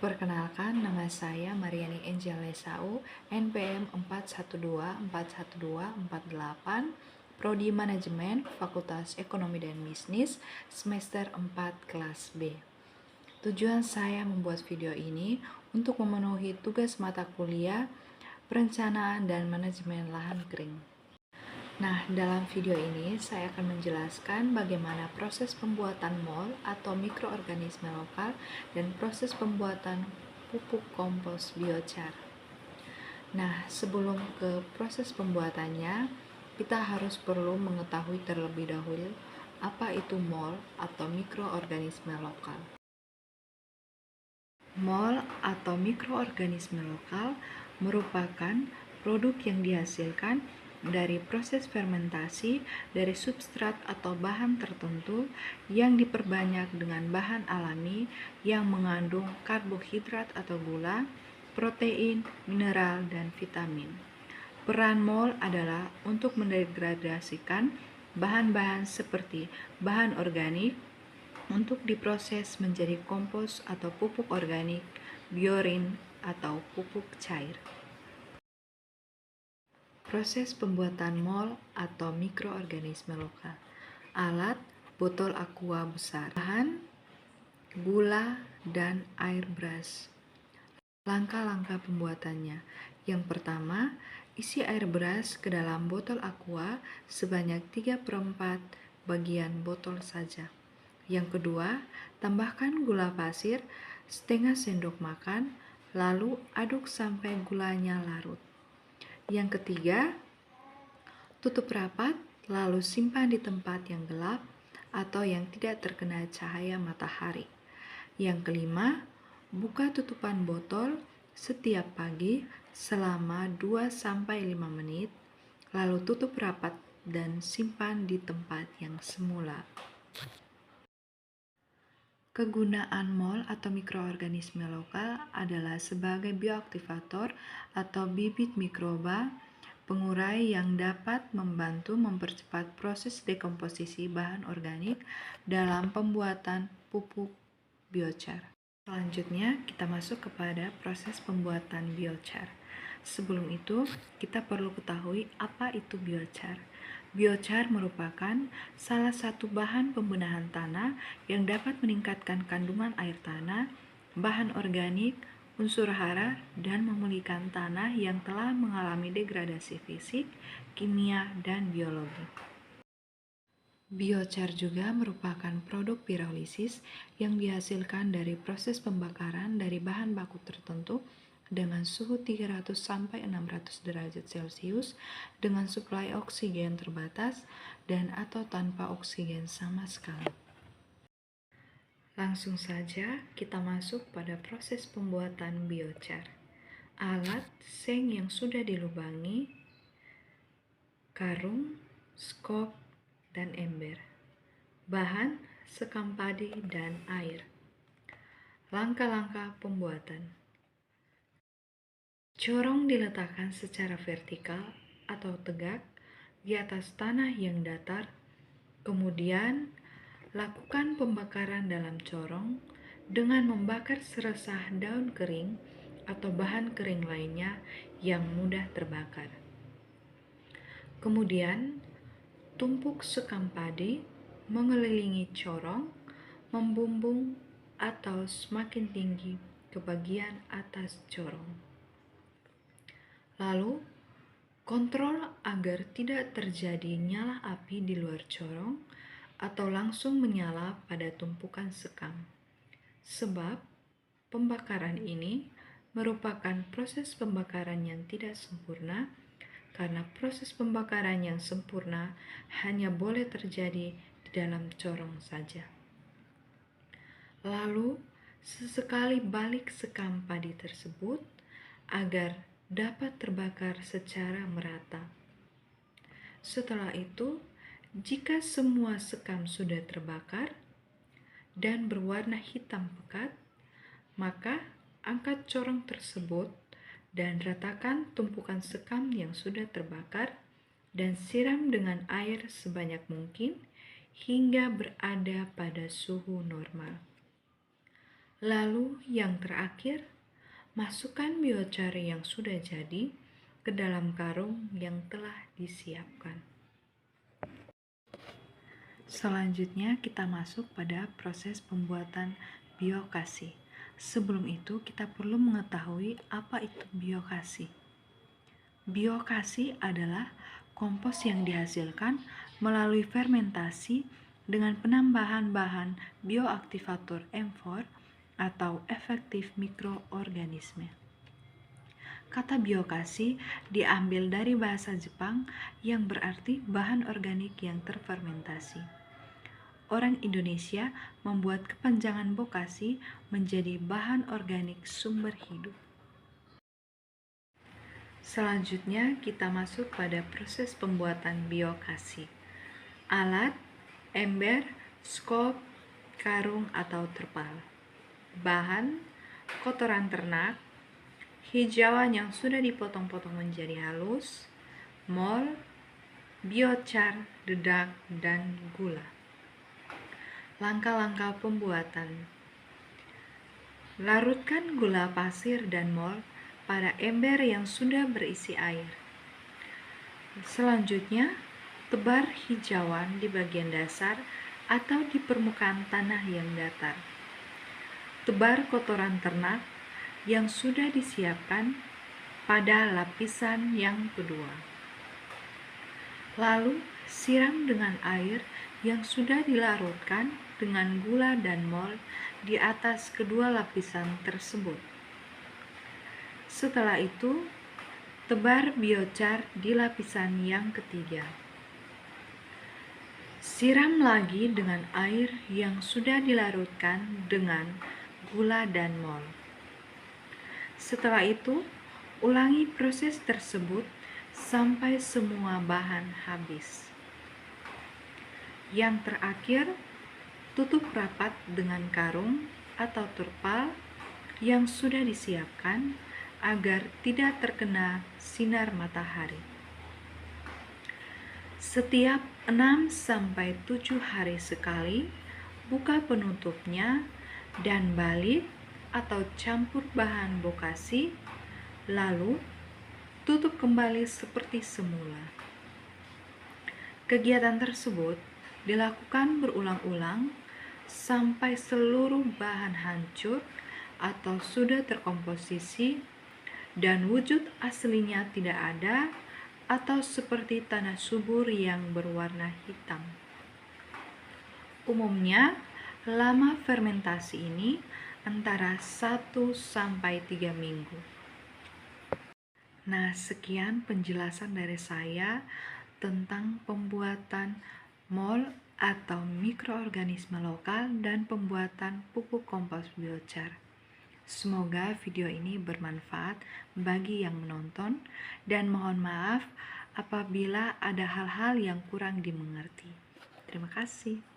Perkenalkan, nama saya Mariani Angel Lesau, NPM 41241248, Prodi Manajemen, Fakultas Ekonomi dan Bisnis, semester 4 kelas B. Tujuan saya membuat video ini untuk memenuhi tugas mata kuliah Perencanaan dan Manajemen Lahan Kering. Nah, dalam video ini saya akan menjelaskan bagaimana proses pembuatan mol atau mikroorganisme lokal dan proses pembuatan pupuk kompos biochar. Nah, sebelum ke proses pembuatannya, kita harus perlu mengetahui terlebih dahulu apa itu mol atau mikroorganisme lokal. Mol atau mikroorganisme lokal merupakan produk yang dihasilkan dari proses fermentasi dari substrat atau bahan tertentu yang diperbanyak dengan bahan alami yang mengandung karbohidrat atau gula, protein, mineral, dan vitamin. Peran mol adalah untuk mendegradasikan bahan-bahan seperti bahan organik untuk diproses menjadi kompos atau pupuk organik, biorin, atau pupuk cair. Proses pembuatan mol atau mikroorganisme lokal. Alat, botol aqua besar. Bahan, gula, dan air beras. Langkah-langkah pembuatannya. Yang pertama, isi air beras ke dalam botol aqua sebanyak 3/4 bagian botol saja. Yang kedua, tambahkan gula pasir setengah sendok makan, lalu aduk sampai gulanya larut. Yang ketiga, tutup rapat, lalu simpan di tempat yang gelap atau yang tidak terkena cahaya matahari. Yang kelima, buka tutupan botol setiap pagi selama 2-5 menit, lalu tutup rapat dan simpan di tempat yang semula. Kegunaan mol atau mikroorganisme lokal adalah sebagai bioaktivator atau bibit mikroba pengurai yang dapat membantu mempercepat proses dekomposisi bahan organik dalam pembuatan pupuk biochar. Selanjutnya, kita masuk kepada proses pembuatan biochar. Sebelum itu, kita perlu ketahui apa itu biochar. Biochar merupakan salah satu bahan pembenahan tanah yang dapat meningkatkan kandungan air tanah, bahan organik, unsur hara, dan memulihkan tanah yang telah mengalami degradasi fisik, kimia, dan biologi. Biochar juga merupakan produk pirolisis yang dihasilkan dari proses pembakaran dari bahan baku tertentu dengan suhu 300-600 derajat Celcius dengan suplai oksigen terbatas dan atau tanpa oksigen sama sekali. Langsung saja kita masuk pada proses pembuatan biochar. Alat seng yang sudah dilubangi, karung, skop, dan ember. Bahan, sekam padi dan air. Langkah-langkah pembuatan. Corong diletakkan secara vertikal atau tegak di atas tanah yang datar. Kemudian, lakukan pembakaran dalam corong dengan membakar seresah daun kering atau bahan kering lainnya yang mudah terbakar. Kemudian, tumpuk sekam padi mengelilingi corong, membumbung atau semakin tinggi ke bagian atas corong. Lalu, kontrol agar tidak terjadi nyala api di luar corong atau langsung menyala pada tumpukan sekam. Sebab, pembakaran ini merupakan proses pembakaran yang tidak sempurna, karena proses pembakaran yang sempurna hanya boleh terjadi di dalam corong saja. Lalu, sesekali balik sekam padi tersebut agar dapat terbakar secara merata. Setelah itu, jika semua sekam sudah terbakar dan berwarna hitam pekat, maka angkat corong tersebut dan ratakan tumpukan sekam yang sudah terbakar, dan siram dengan air sebanyak mungkin hingga berada pada suhu normal. Lalu yang terakhir, masukkan biochar yang sudah jadi ke dalam karung yang telah disiapkan. Selanjutnya kita masuk pada proses pembuatan biokasi. Sebelum itu kita perlu mengetahui apa itu biokasi. Biokasi adalah kompos yang dihasilkan melalui fermentasi dengan penambahan bahan bioaktivator M4 atau efektif mikroorganisme. Kata biokasi diambil dari bahasa Jepang yang berarti bahan organik yang terfermentasi. Orang Indonesia membuat kepanjangan bokasi menjadi bahan organik sumber hidup. Selanjutnya kita masuk pada proses pembuatan biokasi. Alat, ember, skop, karung atau terpal. Bahan, kotoran ternak, hijauan yang sudah dipotong-potong menjadi halus, mol, biochar, dedak, dan gula. Langkah-langkah pembuatan. Larutkan gula pasir dan mol pada ember yang sudah berisi air. Selanjutnya, tebar hijauan di bagian dasar atau di permukaan tanah yang datar. Tebar kotoran ternak yang sudah disiapkan pada lapisan yang kedua. Lalu, siram dengan air yang sudah dilarutkan dengan gula dan mol di atas kedua lapisan tersebut. Setelah itu, tebar biochar di lapisan yang ketiga. Siram lagi dengan air yang sudah dilarutkan dengan gula dan mol. Setelah itu, ulangi proses tersebut sampai semua bahan habis. Yang terakhir, tutup rapat dengan karung atau terpal yang sudah disiapkan agar tidak terkena sinar matahari. Setiap 6-7 hari sekali, buka penutupnya dan balik atau campur bahan bokasi, lalu tutup kembali seperti semula. Kegiatan tersebut dilakukan berulang-ulang sampai seluruh bahan hancur atau sudah terkomposisi dan wujud aslinya tidak ada atau seperti tanah subur yang berwarna hitam. Umumnya, lama fermentasi ini antara 1-3 minggu. Nah, sekian penjelasan dari saya tentang pembuatan mol atau mikroorganisme lokal dan pembuatan pupuk kompos biochar. Semoga video ini bermanfaat bagi yang menonton dan mohon maaf apabila ada hal-hal yang kurang dimengerti. Terima kasih.